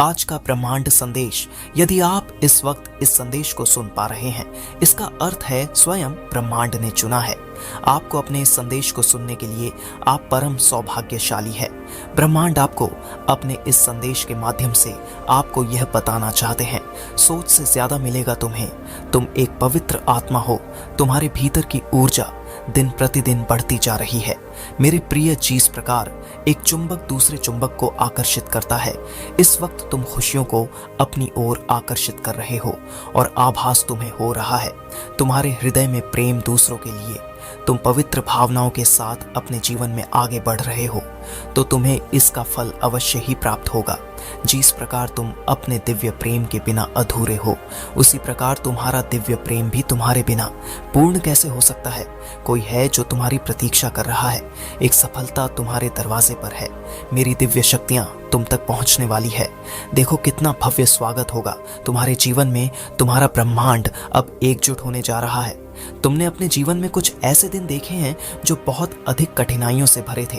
आज का ब्रह्मांड संदेश, यदि आप इस वक्त इस संदेश को सुन पा रहे हैं, इसका अर्थ है स्वयं ब्रह्मांड ने चुना है आपको अपने इस संदेश को सुनने के लिए। आप परम सौभाग्यशाली है। ब्रह्मांड आपको अपने इस संदेश के माध्यम से आपको यह बताना चाहते हैं, सोच से ज्यादा मिलेगा तुम्हें। तुम एक पवित्र आत्मा हो। तुम्हारे भीतर की ऊर्जा दिन प्रतिदिन बढ़ती जा रही है। मेरे प्रिय, जिस प्रकार एक चुंबक दूसरे चुंबक को आकर्षित करता है, इस वक्त तुम खुशियों को अपनी ओर आकर्षित कर रहे हो और आभास तुम्हें हो रहा है। तुम्हारे हृदय में प्रेम दूसरों के लिए, तुम पवित्र भावनाओं के साथ अपने जीवन में आगे बढ़ रहे हो, तो तुम्हें इसका फल अवश्य ही प्राप्त होगा। जिस प्रकार तुम अपने दिव्य प्रेम के बिना अधूरे हो, उसी प्रकार तुम्हारा दिव्य प्रेम भी तुम्हारे बिना पूर्ण कैसे हो सकता है। कोई है जो तुम्हारी प्रतीक्षा कर रहा है। एक सफलता तुम्हारे दरवाजे पर है। मेरी दिव्य शक्तियां तुम तक पहुंचने वाली है। देखो कितना भव्य स्वागत होगा तुम्हारे जीवन में। तुम्हारा ब्रह्मांड अब एकजुट होने जा रहा है। तुमने अपने जीवन में कुछ ऐसे दिन देखे हैं जो बहुत अधिक कठिनाइयों से भरे थे।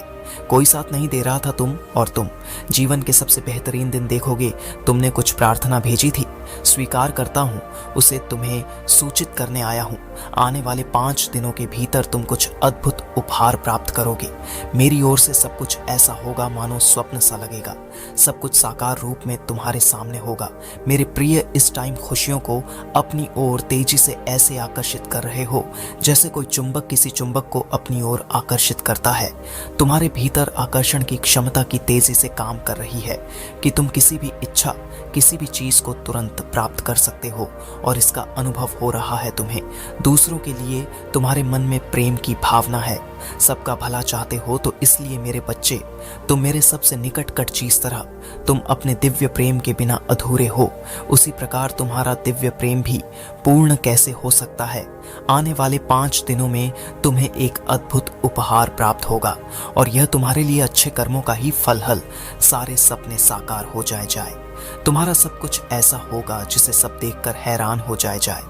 कोई साथ नहीं दे रहा था तुम जीवन के सबसे बेहतरीन दिन देखोगे। तुमने कुछ प्रार्थना भेजी थी, स्वीकार करता हूँ, उसे तुम्हें सूचित करने आया हूँ। आने वाले 5 दिनों के भीतर तुम कुछ अद्भुत उपहार प्राप्त करोगे। मेरी ओर से सब कुछ ऐसा होगा मानो स्वप्न सा लगेगा। सब कुछ साकार रूप में तुम्हारे सामने होगा। मेरे प्रिय, इस टाइम खुशियों को अपनी ओर तेजी से ऐसे आकर्षित कर रहे हो जैसे कोई चुंबक किसी चुंबक को अपनी ओर आकर्षित करता है। तुम्हारे भीतर आकर्षण की क्षमता की तेजी से काम कर रही है कि तुम किसी भी इच्छा, किसी भी चीज को तुरंत प्राप्त कर सकते हो और इसका अनुभव हो रहा है तुम्हें। दूसरों के लिए तुम्हारे मन में प्रेम की भावना है। सबका भला चाहते हो, तो इसलिए मेरे बच्चे, तुम मेरे सबसे निकटतम चीज तरह, तुम अपने दिव्य प्रेम के बिना अधूरे हो। उसी प्रकार तुम्हारा दिव्य प्रेम भी पूर्ण कैसे हो सकता है। आने वाले 5 दिनों में तुम्हें एक अद्भुत उपहार प्राप्त होगा और यह तुम्हारे लिए अच्छे कर्मों का ही फल सारे सपने साकार हो जाए। तुम्हारा सब कुछ ऐसा होगा जिसे सब देखकर हैरान हो जाए।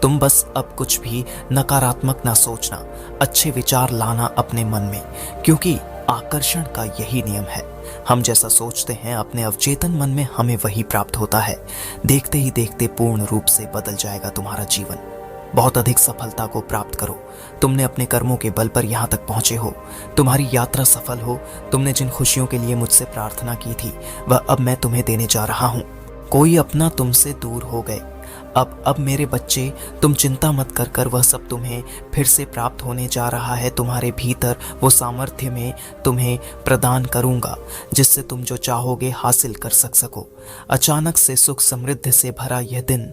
तुम बस अब कुछ भी नकारात्मक ना सोचना, अच्छे विचार लाना अपने मन में, क्योंकि आकर्षण का यही नियम है। हम जैसा सोचते हैं अपने अवचेतन मन में, हमें वही प्राप्त होता है। देखते ही देखते पूर्ण रूप से बदल जाएगा तुम्हारा जीवन। बहुत अधिक सफलता को प्राप्त करो। तुमने अपने कर्मों के बल पर यहाँ तक पहुंचे हो। तुम्हारी यात्रा सफल हो। तुमने जिन खुशियों के लिए मुझसे प्रार्थना की थी, वह अब मैं तुम्हें देने जा रहा हूँ। कोई अपना तुमसे दूर हो गए। अब मेरे बच्चे, तुम चिंता मत कर वह सब तुम्हें फिर से प्राप्त होने जा रहा है। तुम्हारे भीतर वो सामर्थ्य में तुम्हें प्रदान करूंगा जिससे तुम जो चाहोगे हासिल कर सको। अचानक से सुख समृद्धि से भरा यह दिन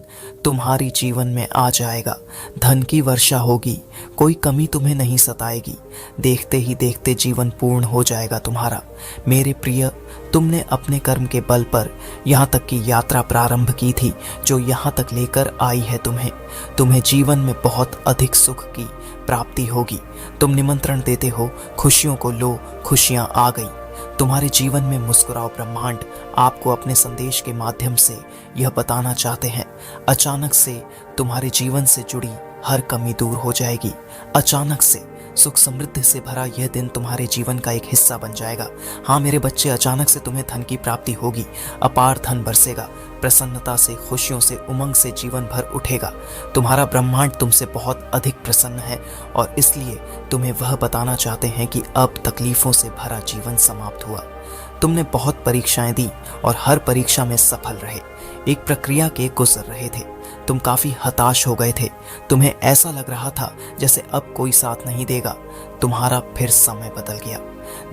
तुम्हारी जीवन में आ जाएगा। धन की वर्षा होगी, कोई कमी तुम्हें नहीं सताएगी। देखते ही देखते जीवन पूर्ण हो जाएगा तुम्हारा। मेरे प्रिय, तुमने अपने कर्म के बल पर यहाँ तक की यात्रा प्रारंभ की थी जो यहाँ तक लेकर आई है तुम्हें जीवन में बहुत अधिक सुख की प्राप्ति होगी। तुम निमंत्रण देते हो, खुशियों को लो, खुशियां आ गई। तुम्हारे जीवन में मुस्कुराओ। ब्रह्मांड आपको अपने संदेश के माध्यम से यह बताना चाहते हैं, अचानक से तुम्हारे जीवन से जुड़ी हर कमी दूर हो जाएगी। अचानक से सुख समृद्धि से भरा यह दिन तुम्हारे जीवन का एक हिस्सा बन जाएगा। हाँ मेरे बच्चे, अचानक से तुम्हें धन की प्राप्ति होगी। अपार धन बरसेगा। प्रसन्नता से, खुशियों से, उमंग से जीवन भर उठेगा। तुम्हारा ब्रह्मांड तुमसे बहुत अधिक प्रसन्न है और इसलिए तुम्हें वह बताना चाहते हैं कि अब तकलीफों से भरा जीवन समाप्त हुआ। तुमने बहुत परीक्षाएं दी और हर परीक्षा में सफल रहे। एक प्रक्रिया के गुजर रहे थे। तुम काफी हताश हो गए थे। तुम्हें ऐसा लग रहा था जैसे अब कोई साथ नहीं देगा। तुम्हारा फिर समय बदल गया।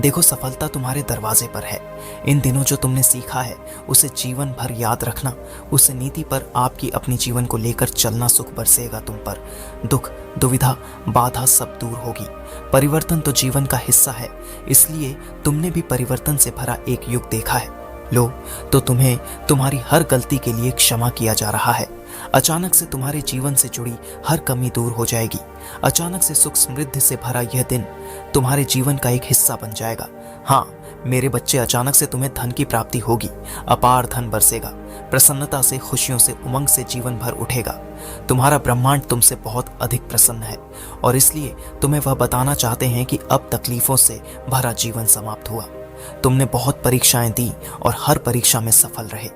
देखो, सफलता तुम्हारे दरवाजे पर है। इन दिनों जो तुमने सीखा है उसे जीवन भर याद रखना। उस नीति पर आपकी अपनी जीवन को लेकर चलना। सुख बरसेगा तुम पर। दुख, दुविधा, बाधा सब दूर होगी। परिवर्तन तो जीवन का हिस्सा है, इसलिए तुमने भी परिवर्तन से भरा एक युग देखा है। लो, तो तुम्हें तुम्हारी हर गलती के लिए क्षमा किया जा रहा है। अचानक से तुम्हारे जीवन से जुड़ी हर कमी दूर हो जाएगी। अचानक से सुख समृद्धि से भरा यह दिन तुम्हारे जीवन का एक हिस्सा बन जाएगा। हाँ मेरे बच्चे, अचानक से तुम्हें धन की प्राप्ति होगी। अपार धन बरसेगा। प्रसन्नता से, खुशियों से, उमंग से जीवन भर उठेगा। तुम्हारा ब्रह्मांड तुमसे बहुत अधिक प्रसन्न है और इसलिए तुम्हें वह बताना चाहते हैं कि अब तकलीफों से भरा जीवन समाप्त हुआ। तुमने बहुत परीक्षाएं दी और हर परीक्षा में सफल रहे।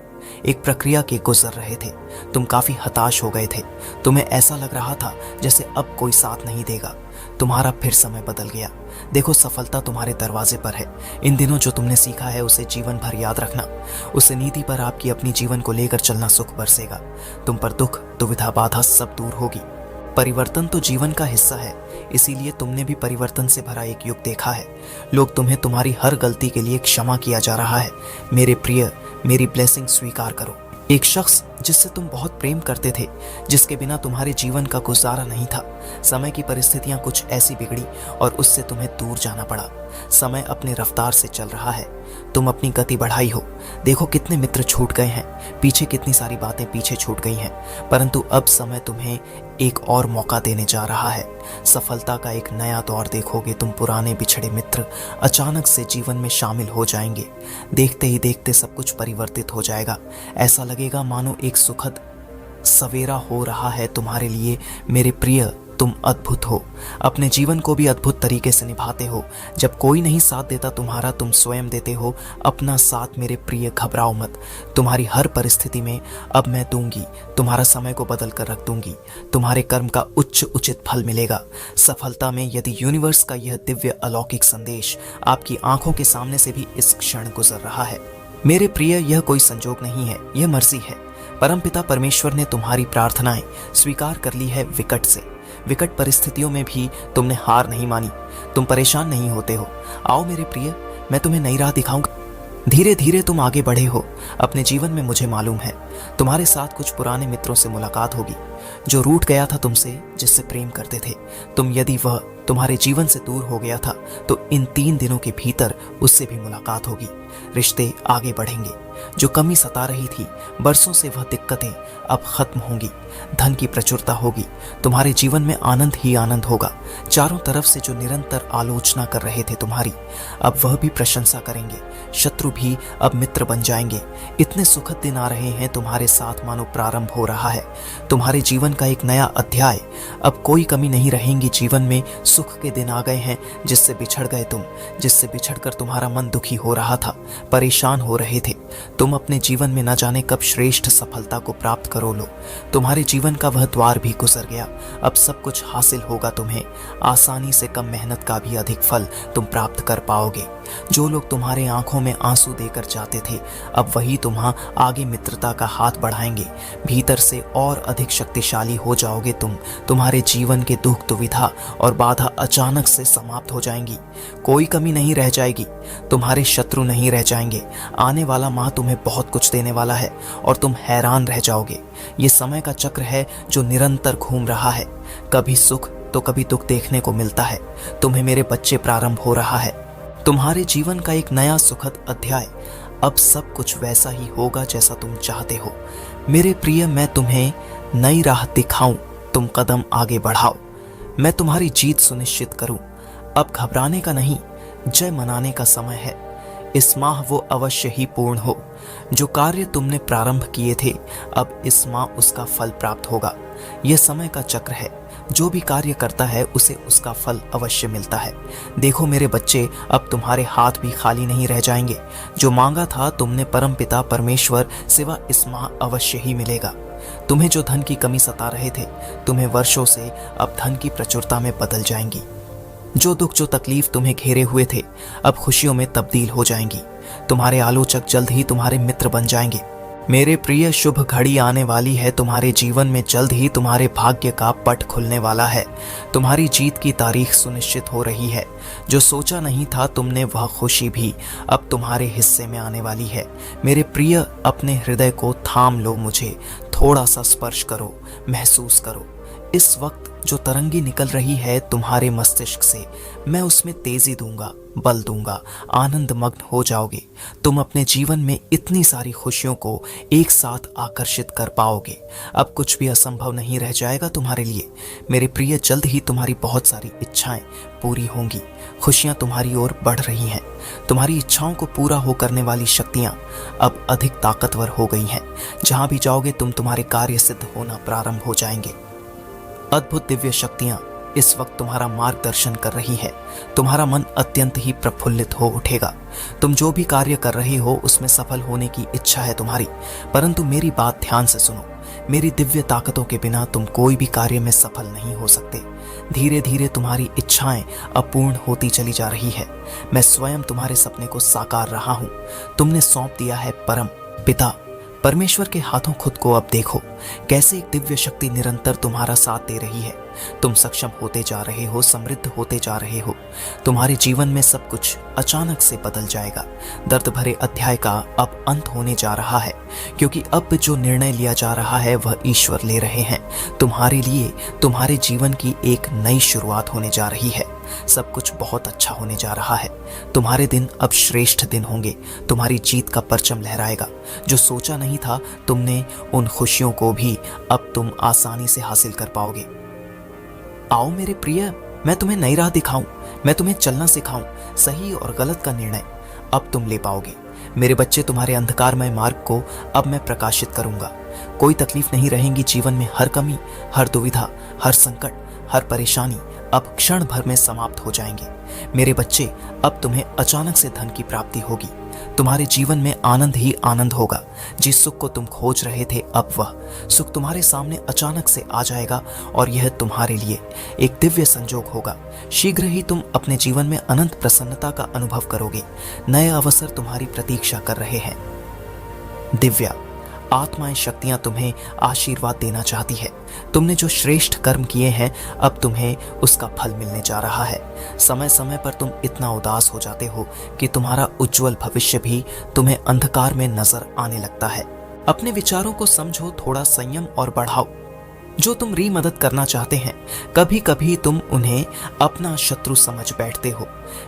एक प्रक्रिया के गुजर रहे थे। तुम काफी हताश हो गए थे। तुम्हें ऐसा लग रहा था जैसे अब कोई साथ नहीं देगा। तुम्हारा फिर समय बदल गया। देखो, सफलता तुम्हारे दरवाजे पर है। इन दिनों जो तुमने सीखा है उसे जीवन भर याद रखना। उस नीति पर आपकी अपनी जीवन को लेकर चलना सुख बरसेगा। तुम पर दुख, दुविधा, बाधा सब दूर होगी। परिवर्तन तो जीवन का हिस्सा है, इसीलिए तुमने भी परिवर्तन से भरा एक युग देखा है। लोग तुम्हें तुम्हारी हर गलती के लिए क्षमा किया जा रहा है। मेरे प्रिय, मेरी ब्लेसिंग स्वीकार करो। एक शख्स जिससे तुम बहुत प्रेम करते थे, जिसके बिना तुम्हारे जीवन का गुजारा नहीं था, समय की परिस्थितियां कुछ ऐसी बिगड़ी और उससे तुम्हें दूर जाना पड़ा। समय अपनी रफ्तार से चल रहा है, तुम अपनी गति बढ़ाई हो। देखो कितने मित्र छूट गए हैं, पीछे कितनी सारी बातें पीछे छूट गई हैं, परंतु अब समय तुम्हें एक और मौका देने जा रहा है। सफलता का एक नया दौर देखोगे तुम। पुराने बिछड़े मित्र अचानक से जीवन में शामिल हो जाएंगे। देखते ही देखते सब कुछ परिवर्तित हो जाएगा। ऐसा लगेगा मानो एक सुखद सवेरा हो रहा है तुम्हारे लिए। मेरे प्रिय, तुम अद्भुत हो। अपने जीवन को भी अद्भुत तरीके से निभाते हो। जब कोई नहीं साथ देता तुम्हारा, तुम स्वयं देते हो अपना साथ। मेरे प्रिय, घबराओ मत। तुम्हारी हर परिस्थिति में अब मैं दूंगी। तुम्हारा समय को बदल कर रख दूंगी। तुम्हारे कर्म का उचित फल मिलेगा। सफलता में यदि यूनिवर्स का यह दिव्य अलौकिक संदेश आपकी आंखों के सामने से भी इस क्षण गुजर रहा है। मेरे प्रिय, यह कोई संजोग नहीं है, यह मर्जी है। परमपिता परमेश्वर ने तुम्हारी प्रार्थनाएं स्वीकार कर ली है। विकट परिस्थितियों में भी तुमने हार नहीं मानी। तुम परेशान नहीं होते हो। आओ मेरे प्रिय, मैं तुम्हें नई राह दिखाऊंगा। धीरे धीरे तुम आगे बढ़े हो अपने जीवन में। मुझे मालूम है तुम्हारे साथ कुछ पुराने मित्रों से मुलाकात होगी, जो रूठ गया था तुमसे, जिससे प्रेम करते थे तुम। यदि वह तुम्हारे जीवन से दूर हो गया था तो इन 3 दिनों के भीतर उससे भी मुलाकात होगी। रिश्ते आगे बढ़ेंगे। जो कमी सता रही थी बरसों से, वह दिक्कतें अब खत्म होंगी। धन की प्रचुरता होगी। तुम्हारे जीवन में आनंद ही आनंद होगा। चारों तरफ से जो निरंतर आलोचना कर रहे थे तुम्हारी, अब वह भी प्रशंसा करेंगे। शत्रु भी अब मित्र बन जाएंगे। इतने सुखद दिन आ रहे हैं तुम्हारे साथ, मानो प्रारंभ हो रहा है तुम्हारे जीवन का एक नया अध्याय। अब कोई कमी नहीं रहेगी जीवन में। सुख के दिन आ गए हैं। जिससे बिछड़ गए तुम, जिससे बिछड़कर तुम्हारा मन दुखी हो रहा था, परेशान हो रहे थे तुम, अपने जीवन में न जाने कब श्रेष्ठ सफलता को प्राप्त करो लो। तुम्हारे जीवन का वह द्वार भी गुजर गया। अब सब कुछ हासिल होगा तुम्हें। आसानी से कम मेहनत का भी अधिक फल तुम प्राप्त कर पाओगे। जो लोग तुम्हारे आंखों में आंसू देकर जाते थे, अब वही तुम्हां आगे मित्रता का हाथ बढ़ाएंगे। भीतर से और अधिक शक्तिशाली हो जाओगे तुम। तुम्हारे जीवन के दुख, दुविधा और बाधा अचानक से समाप्त हो जाएंगी। कोई कमी नहीं रह जाएगी। तुम्हारे शत्रु नहीं रह जाएंगे। आने वाला माह तुम्हें बहुत कुछ देने वाला है और तुम हैरान रह जाओगे। ये समय का चक्र है जो निरंतर घूम रहा है। कभी सुख तो कभी दुख देखने को मिलता है। तुम्हें मेरे बच्चे प्रारंभ हो रहा है तुम्हारे जीवन का एक नया सुखद अध्याय। अब सब कुछ वैसा ही होगा जैसा तुम चाहते हो। मेरे प्रिय, मैं तुम्हें नई राह दिखाऊं, तुम कदम आगे बढ़ाओ। मैं तुम्हारी जीत सुनिश्चित करूं। अब घबराने का नहीं, जय मनाने का समय है। इस माह वो अवश्य ही पूर्ण हो। जो कार्य तुमने प्रारंभ किए थे, अब इस माह उसका फल प्राप्त होगा। यह समय का चक्र है। जो भी कार्य करता है उसे उसका फल अवश्य मिलता है। देखो मेरे बच्चे, अब तुम्हारे हाथ भी खाली नहीं रह जाएंगे। जो मांगा था तुमने परमपिता परमेश्वर सिवा इस माह अवश्य ही मिलेगा। तुम्हें जो धन की कमी सता रहे थे, तुम्हें वर्षों से अब धन की प्रचुरता में बदल जाएंगी। जो दुख, जो तकलीफ तुम्हें घेरे हुए थे, अब खुशियों में तब्दील हो जाएंगी। तुम्हारे आलोचक जल्द ही तुम्हारे मित्र बन जाएंगे। मेरे प्रिय, शुभ घड़ी आने वाली है तुम्हारे जीवन में। जल्द ही तुम्हारे भाग्य का पट खुलने वाला है। तुम्हारी जीत की तारीख सुनिश्चित हो रही है। जो सोचा नहीं था तुमने, वह खुशी भी अब तुम्हारे हिस्से में आने वाली है। मेरे प्रिय, अपने हृदय को थाम लो। मुझे थोड़ा सा स्पर्श करो, महसूस करो। इस वक्त जो तरंगी निकल रही है तुम्हारे मस्तिष्क से, मैं उसमें तेजी दूंगा, बल दूंगा। आनंद मग्न हो जाओगे। तुम अपने जीवन में इतनी सारी खुशियों को एक साथ आकर्षित कर पाओगे। अब कुछ भी असंभव नहीं रह जाएगा तुम्हारे लिए। मेरे प्रिय, जल्द ही तुम्हारी बहुत सारी इच्छाएं पूरी होंगी। खुशियां तुम्हारी ओर बढ़ रही हैं। तुम्हारी इच्छाओं को पूरा हो करने वाली शक्तियां अब अधिक ताकतवर हो गई हैं। जहां भी जाओगे तुम्हारे कार्य सिद्ध होना प्रारंभ हो जाएंगे। अद्भुत दिव्य शक्तियां इस वक्त तुम्हारा मार्गदर्शन कर रही है। तुम्हारा मन अत्यंत ही प्रफुल्लित हो उठेगा। तुम जो भी कार्य कर रहे हो उसमें सफल होने की इच्छा है तुम्हारी, परंतु मेरी बात ध्यान से सुनो। मेरी दिव्य ताकतों के बिना तुम कोई भी कार्य में सफल नहीं हो सकते। धीरे धीरे तुम्हारी इच्छाएं अपूर्ण होती चली जा रही है। मैं स्वयं तुम्हारे सपने को साकार रहा हूं। तुमने सौंप दिया है परम पिता परमेश्वर के हाथों खुद को। अब देखो कैसे एक दिव्य शक्ति निरंतर तुम्हारा साथ दे रही है। तुम सक्षम होते जा रहे हो, समृद्ध होते जा रहे हो। तुम्हारे जीवन में सब कुछ अचानक से बदल जाएगा। दर्द भरे अध्याय का अब अंत होने जा रहा है, क्योंकि अब जो निर्णय लिया जा रहा है वह ईश्वर ले रहे हैं। तुम्हारे लिए तुम्हारे जीवन की एक नई शुरुआत होने जा रही है। सब कुछ बहुत अच्छा होने जा रहा है। तुम्हारे दिन अब श्रेष्ठ दिन होंगे। तुम्हारी जीत का परचम लहराएगा। जो सोचा नहीं था तुमने, उन खुशियों को भी अब तुम आसानी से हासिल कर पाओगे। आओ मेरे प्रिय, मैं तुम्हें नई राह दिखाऊं। मैं तुम्हें चलना सिखाऊं। सही और गलत का निर्णय अब तुम ले पाओगे। मेरे बच्चे, तुम्हारे अंधकारमय मार्ग को अब मैं प्रकाशित करूंगा। कोई तकलीफ नहीं रहेगी जीवन में। हर कमी, हर दुविधा, हर संकट, हर परेशानी अब क्षण भर में समाप्त हो जाएंगे। मेरे बच्चे, अब तुम्हें अचानक से धन की प्राप्ति होगी। तुम्हारे जीवन में आनंद ही आनंद होगा। जिस सुख को तुम खोज रहे थे, अब वह सुख तुम्हारे सामने अचानक से आ जाएगा और यह तुम्हारे लिए एक दिव्य संजोग होगा। शीघ्र ही तुम अपने जीवन में अनंत प्रसन्नता का अनुभव करोगे। नए अवसर तुम्हारी प्रतीक्षा कर रहे हैं। दिव्या आत्माएं, शक्तियां तुम्हें आशीर्वाद देना चाहती है। तुमने जो श्रेष्ठ कर्म किए हैं, अब तुम्हें उसका फल मिलने जा रहा है। समय समय पर तुम इतना उदास हो जाते हो कि तुम्हारा उज्जवल भविष्य भी तुम्हें अंधकार में नजर आने लगता है। अपने विचारों को समझो, थोड़ा संयम और बढ़ाओ। जो तुम मदद करना चाहते हैं, कभी कभी तुम उन्हें अपना शत्रु समझ बैठते हो।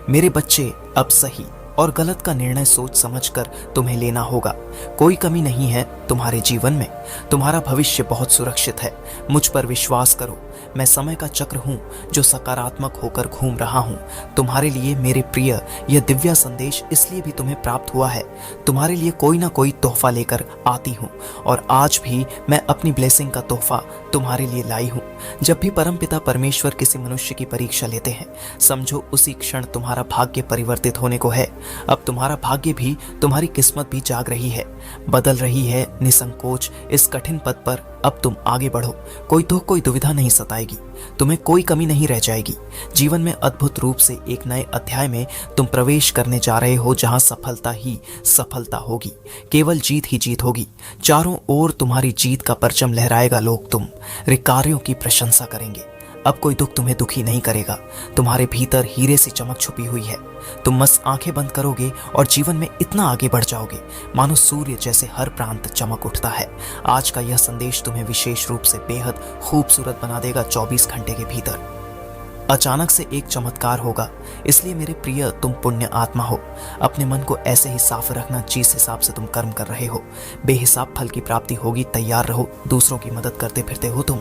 मेरे बच्चे, अब सही और गलत का निर्णय सोच समझकर तुम्हें लेना होगा। कोई कमी नहीं है तुम्हारे जीवन में। तुम्हारा भविष्य बहुत सुरक्षित है। मुझ पर विश्वास करो। मैं समय का चक्र हूं जो सकारात्मक होकर घूम रहा हूं। तुम्हारे लिए मेरे प्रिय, यह दिव्या संदेश इसलिए भी तुम्हें प्राप्त हुआ है। तुम्हारे लिए कोई ना कोई तोहफा लेकर आती हूं, और आज भी मैं अपनी ब्लेसिंग का तोहफा तुम्हारे लिए लाई हूं। जब भी परमपिता परमेश्वर किसी मनुष्य की परीक्षा लेते हैं, समझो उसी क्षण तुम्हारा भाग्य परिवर्तित होने को है। अब तुम्हारा भाग्य भी, तुम्हारी किस्मत भी जाग रही है, बदल रही है। निसंकोच इस कठिन पद पर अब तुम आगे बढ़ो। कोई दुविधा नहीं सताएगी। तुम्हें कोई कमी नहीं रह जाएगी। जीवन में अद्भुत रूप से एक नए अध्याय में तुम प्रवेश करने जा रहे हो, जहां सफलता ही सफलता होगी। केवल जीत ही जीत होगी। चारों ओर तुम्हारी जीत का परचम लहराएगा। लोग तुम कार्यों की प्रशंसा करेंगे। अब कोई दुख तुम्हें दुखी नहीं करेगा। तुम्हारे भीतर हीरे सी चमक छुपी हुई है। तुम बस आंखें बंद करोगे और जीवन में इतना आगे बढ़ जाओगे मानो सूर्य जैसे हर प्रांत चमक उठता है। आज का यह संदेश तुम्हें विशेष रूप से बेहद खूबसूरत बना देगा। 24 घंटे के भीतर अचानक से एक चमत्कार होगा। इसलिए मेरे प्रिय, तुम पुण्य आत्मा हो। अपने मन को ऐसे ही साफ रखना जिस हिसाब से तुम कर्म कर रहे हो। बेहिसाब फल की प्राप्ति होगी। तैयार रहो। दूसरों की मदद करते फिरते हो तुम।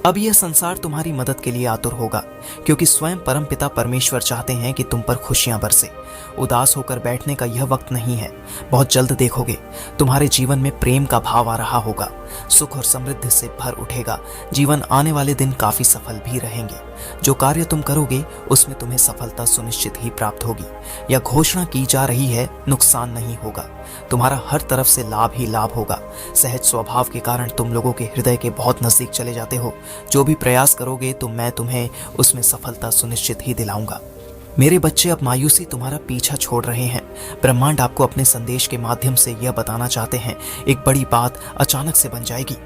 अब यह संसार तुम्हारी मदद के लिए आतुर होगा, क्योंकि स्वयं परमपिता परमेश्वर चाहते हैं कि तुम पर खुशियां बरसे। उदास होकर बैठने का यह वक्त नहीं है। बहुत जल्द देखोगे तुम्हारे जीवन में प्रेम का भाव आ रहा होगा। सुख और समृद्धि से भर उठेगा। जीवन आने वाले दिन काफी सफल भी रहेंगे। जो कार्य तुम करोगे उसमें तुम्हें सफलता सुनिश्चित ही प्राप्त होगी। यह घोषणा की जा रही है, नुकसान नहीं होगा। तुम्हारा हर तरफ से लाभ ही लाभ होगा। सहज स्वभाव के कारण तुम लोगों के हृदय के बहुत नजदीक चले जाते हो। जो भी प्रयास करोगे तो मैं तुम्हें उसमें सफलता सुनिश्चित ही दिलाऊंगा। मेरे बच्चे, अब मायूसी तुम्हारा पीछा छोड़ रहे हैं। ब्रह्मांड आपको अपने संदेश के माध्यम से यह बताना चाहते हैं, एक बड़ी बात अचानक से बन जाएगी।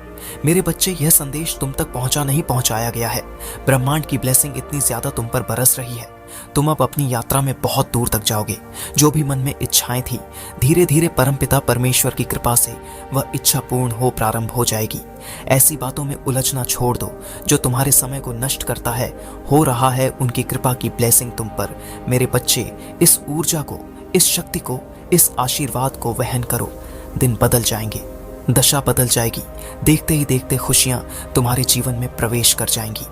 मेरे बच्चे, यह संदेश तुम तक पहुंचाया गया है। ब्रह्मांड की ब्लेसिंग इतनी ज्यादा तुम पर बरस रही है। तुम अब अपनी यात्रा में बहुत दूर तक जाओगे। जो भी मन में इच्छाएं थी, धीरे धीरे परमपिता परमेश्वर की कृपा से वह इच्छा पूर्ण हो प्रारंभ हो जाएगी। ऐसी बातों में उलझना छोड़ दो जो तुम्हारे समय को नष्ट करता है। हो रहा है उनकी कृपा की ब्लेसिंग तुम पर। मेरे बच्चे, इस ऊर्जा को, इस शक्ति को, इस आशीर्वाद को वहन करो। दिन बदल जाएंगे, दशा बदल जाएगी। देखते ही देखते खुशियां तुम्हारे जीवन में प्रवेश कर जाएंगी।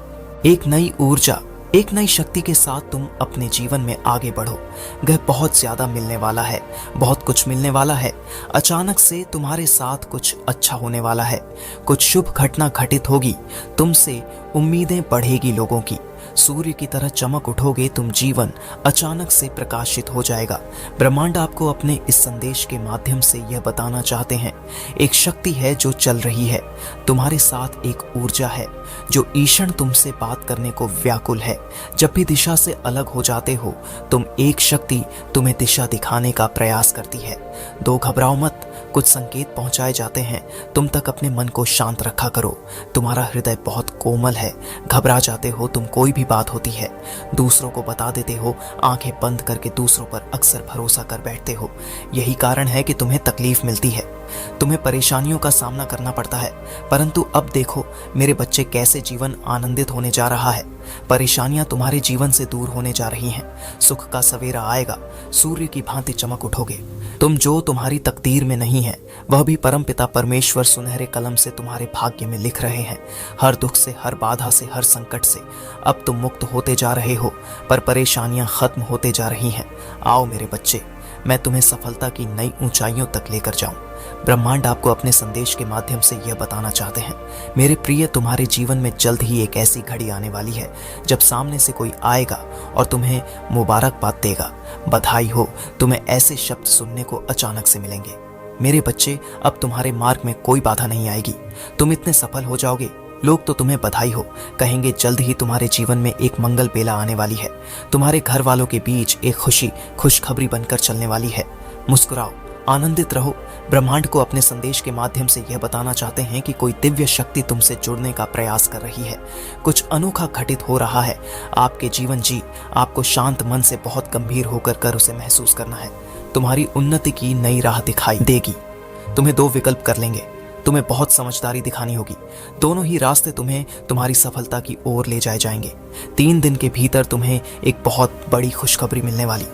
एक नई ऊर्जा एक नई शक्ति के साथ तुम अपने जीवन में आगे बढ़ो। वह बहुत ज्यादा मिलने वाला है, बहुत कुछ मिलने वाला है। अचानक से तुम्हारे साथ कुछ अच्छा होने वाला है, कुछ शुभ घटना घटित होगी, तुमसे उम्मीदें बढ़ेगी लोगों की। सूर्य की तरह चमक उठोगे तुम, जीवन अचानक से प्रकाशित हो जाएगा। ब्रह्मांड आपको अपने इस संदेश के माध्यम से यह बताना चाहते हैं, एक शक्ति है जो चल रही है, तुम्हारे साथ एक ऊर्जा है जो ईशण तुमसे बात करने को व्याकुल है। जब भी दिशा से अलग हो जाते हो तुम, एक शक्ति तुम्हें दिशा दिखाने का प्रयास करती है। दो घबराओ मत, कुछ संकेत पहुंचाए जाते हैं, तुम तक अपने मन को शांत रखा करो। तुम्हारा हृदय बहुत कोमल है, घबरा जाते हो तुम, कोई भी बात होती है दूसरों को बता देते हो, आंखें बंद करके दूसरों पर अक्सर भरोसा कर बैठते हो। यही कारण है कि तुम्हें तकलीफ मिलती है, तुम्हें परेशानियों का सामना करना पड़ता है। परंतु अब देखो मेरे बच्चे, कैसे जीवन आनंदित होने जा रहा है। परेशानियां तुम्हारे जीवन से दूर होने जा रही हैं, सुख का सवेरा आएगा, सूर्य की भांति चमक उठोगे तुम। जो तुम्हारी तकदीर में नहीं है वह भी परमपिता परमेश्वर सुनहरे कलम से तुम्हारे भाग्य में लिख रहे हैं। हर दुख से, हर बाधा से, हर संकट से अब तुम मुक्त होते जा रहे हो, पर परेशानियां खत्म होते जा रही हैं। आओ मेरे बच्चे, मैं तुम्हें सफलता की नई ऊंचाइयों तक लेकर जाऊं। ब्रह्मांड आपको अपने संदेश के माध्यम से यह बताना चाहते हैं, मेरे प्रिय, तुम्हारे जीवन में जल्द ही एक ऐसी घड़ी आने वाली है जब सामने से कोई आएगा और तुम्हें मुबारकबाद देगा। बधाई हो, तुम्हें ऐसे शब्द सुनने को अचानक से मिलेंगे। मेरे बच्चे, अब तुम्हारे मार्ग में कोई बाधा नहीं आएगी, तुम इतने सफल हो जाओगे, लोग तो तुम्हें बधाई हो कहेंगे। जल्द ही तुम्हारे जीवन में एक मंगल बेला आने वाली है, तुम्हारे घर वालों के बीच एक खुशखबरी बनकर चलने वाली है। मुस्कुराओ, आनंदित रहो। ब्रह्मांड को अपने संदेश के माध्यम से यह बताना चाहते हैं कि कोई दिव्य शक्ति तुमसे जुड़ने का प्रयास कर रही है, कुछ अनोखा घटित हो रहा है आपके जीवन जी। आपको शांत मन से बहुत गंभीर होकर कर उसे महसूस करना है। तुम्हारी उन्नति की नई राह दिखाई देगी। तुम्हें दो विकल्प कर लेंगे, तुम्हें बहुत समझदारी दिखानी होगी। दोनों ही रास्ते तुम्हें तुम्हारी सफलता की ओर ले जाए जाएंगे। 3 दिन के भीतर तुम्हें एक बहुत बड़ी खुशखबरी मिलने वाली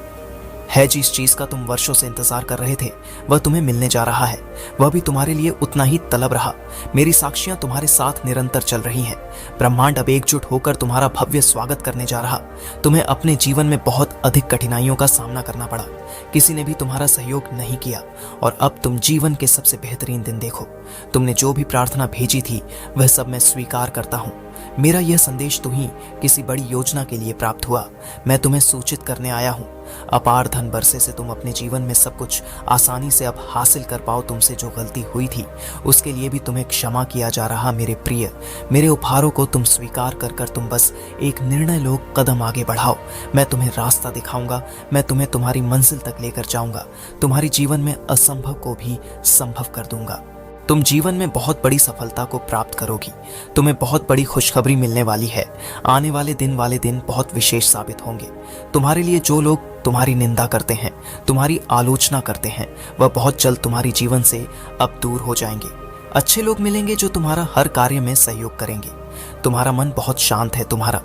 है। जिस चीज का तुम वर्षों से इंतजार कर रहे थे वह तुम्हें मिलने जा रहा है, वह भी तुम्हारे लिए उतना ही तलब रहा। मेरी साक्षियां तुम्हारे साथ निरंतर चल रही हैं। ब्रह्मांड अब एकजुट होकर तुम्हारा भव्य स्वागत करने जा रहा। तुम्हें अपने जीवन में बहुत अधिक कठिनाइयों का सामना करना पड़ा, किसी ने भी तुम्हारा सहयोग नहीं किया, और अब तुम जीवन के सबसे बेहतरीन दिन देखो। तुमने जो भी प्रार्थना भेजी थी वह सब मैं स्वीकार करता हूँ। मेरा यह संदेश तुम्हें किसी बड़ी योजना के लिए प्राप्त हुआ, मैं तुम्हें सूचित करने आया हूँ। अपार धन बरसे से तुम अपने जीवन में सब कुछ आसानी से अब हासिल कर पाओ। तुमसे जो गलती हुई थी उसके लिए भी तुम्हें क्षमा किया जा रहा। मेरे प्रिय, मेरे उपहारों को तुम स्वीकार कर कर तुम बस एक निर्णय लो, कदम आगे बढ़ाओ। मैं तुम्हें रास्ता दिखाऊंगा, मैं तुम्हें तुम्हारी मंजिल तक लेकर जाऊंगा, तुम्हारे जीवन में असंभव को भी संभव कर दूंगा। तुम जीवन में बहुत बड़ी सफलता को प्राप्त करोगी, तुम्हें बहुत बड़ी खुशखबरी मिलने वाली है। आने वाले दिन बहुत विशेष साबित होंगे तुम्हारे लिए। जो लोग तुम्हारी निंदा करते हैं, तुम्हारी आलोचना करते हैं, वह बहुत जल्द तुम्हारी जीवन से अब दूर हो जाएंगे। अच्छे लोग मिलेंगे जो तुम्हारा हर कार्य में सहयोग करेंगे। तुम्हारा मन बहुत शांत है। तुम्हारा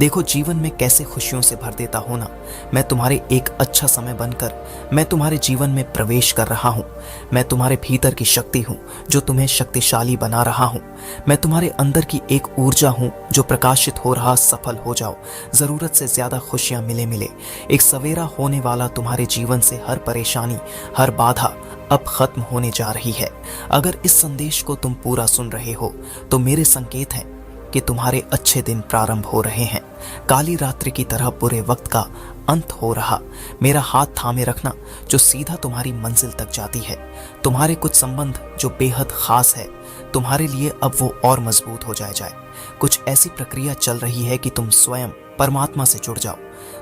देखो जीवन में कैसे खुशियों से भर देता हो ना। मैं तुम्हारे एक अच्छा समय बनकर मैं तुम्हारे जीवन में प्रवेश कर रहा हूँ। मैं तुम्हारे भीतर की शक्ति हूँ जो तुम्हें शक्तिशाली बना रहा हूँ। मैं तुम्हारे अंदर की एक ऊर्जा हूँ जो प्रकाशित हो रहा। सफल हो जाओ, जरूरत से ज्यादा खुशियां मिले। एक सवेरा होने वाला, तुम्हारे जीवन से हर परेशानी, हर बाधा अब खत्म होने जा रही है। अगर इस संदेश को तुम पूरा सुन रहे हो तो मेरे संकेत हैं कि तुम्हारे अच्छे दिन प्रारंभ हो रहे हैं। काली रात्रि की तरह बुरे वक्त का अंत हो रहा। मेरा हाथ थामे रखना जो सीधा तुम्हारी मंजिल तक जाती है। तुम्हारे कुछ संबंध जो बेहद खास है, तुम्हारे लिए अब वो और मजबूत हो जाए। कुछ ऐसी प्रक्रिया चल रही है कि तुम स्वयं परमात्मा से जुड़ जाओ।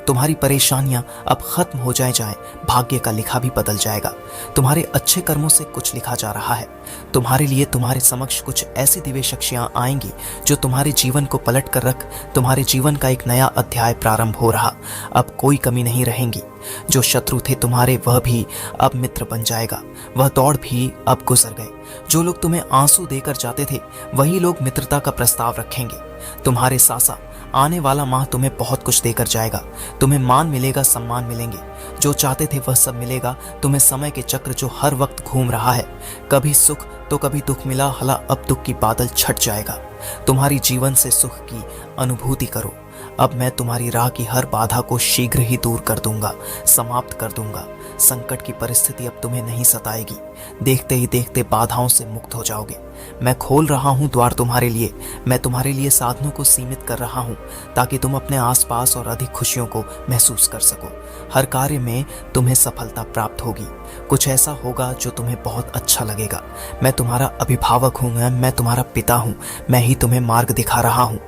तुम्हारी परेशानियां अब खत्म हो जाए। भाग्य का लिखा भी बदल जाएगा। तुम्हारे अच्छे कर्मों से कुछ लिखा जा रहा है तुम्हारे लिए। तुम्हारे समक्ष कुछ ऐसी दिव्य शक्तियां आएंगी जो तुम्हारे जीवन को पलट कर रख तुम्हारे जीवन का एक नया अध्याय प्रारंभ हो रहा। अब कोई कमी नहीं रहेगी। जो शत्रु थे तुम्हारे वह भी अब मित्र बन जाएगा। वह दौड़ भी अब गुजर गए। जो लोग तुम्हें आंसू देकर जाते थे वही लोग मित्रता का प्रस्ताव रखेंगे। तुम्हारे सासा आने वाला माह तुम्हें बहुत कुछ देकर जाएगा। तुम्हें मान मिलेगा, सम्मान मिलेंगे। जो चाहते थे वह सब मिलेगा। तुम्हें समय के चक्र जो हर वक्त घूम रहा है, कभी सुख तो कभी दुख मिला, हला अब दुख की बादल छट जाएगा। तुम्हारी जीवन से सुख की अनुभूति करो। अब मैं तुम्हारी राह की हर बाधा को शीघ्र ही दूर कर दूंगा, समाप्त कर दूंगा। संकट की परिस्थिति अब तुम्हें नहीं सताएगी। देखते ही देखते बाधाओं से मुक्त हो जाओगे। मैं खोल रहा हूं द्वार तुम्हारे लिए। मैं तुम्हारे लिए साधनों को सीमित कर रहा हूं ताकि तुम अपने आसपास और अधिक खुशियों को महसूस कर सको। हर कार्य में तुम्हें सफलता प्राप्त होगी। कुछ ऐसा होगा जो तुम्हें बहुत अच्छा लगेगा। मैं तुम्हारा अभिभावक हूं, मैं तुम्हारा पिता हूं। मैं ही तुम्हें मार्ग दिखा रहा हूं।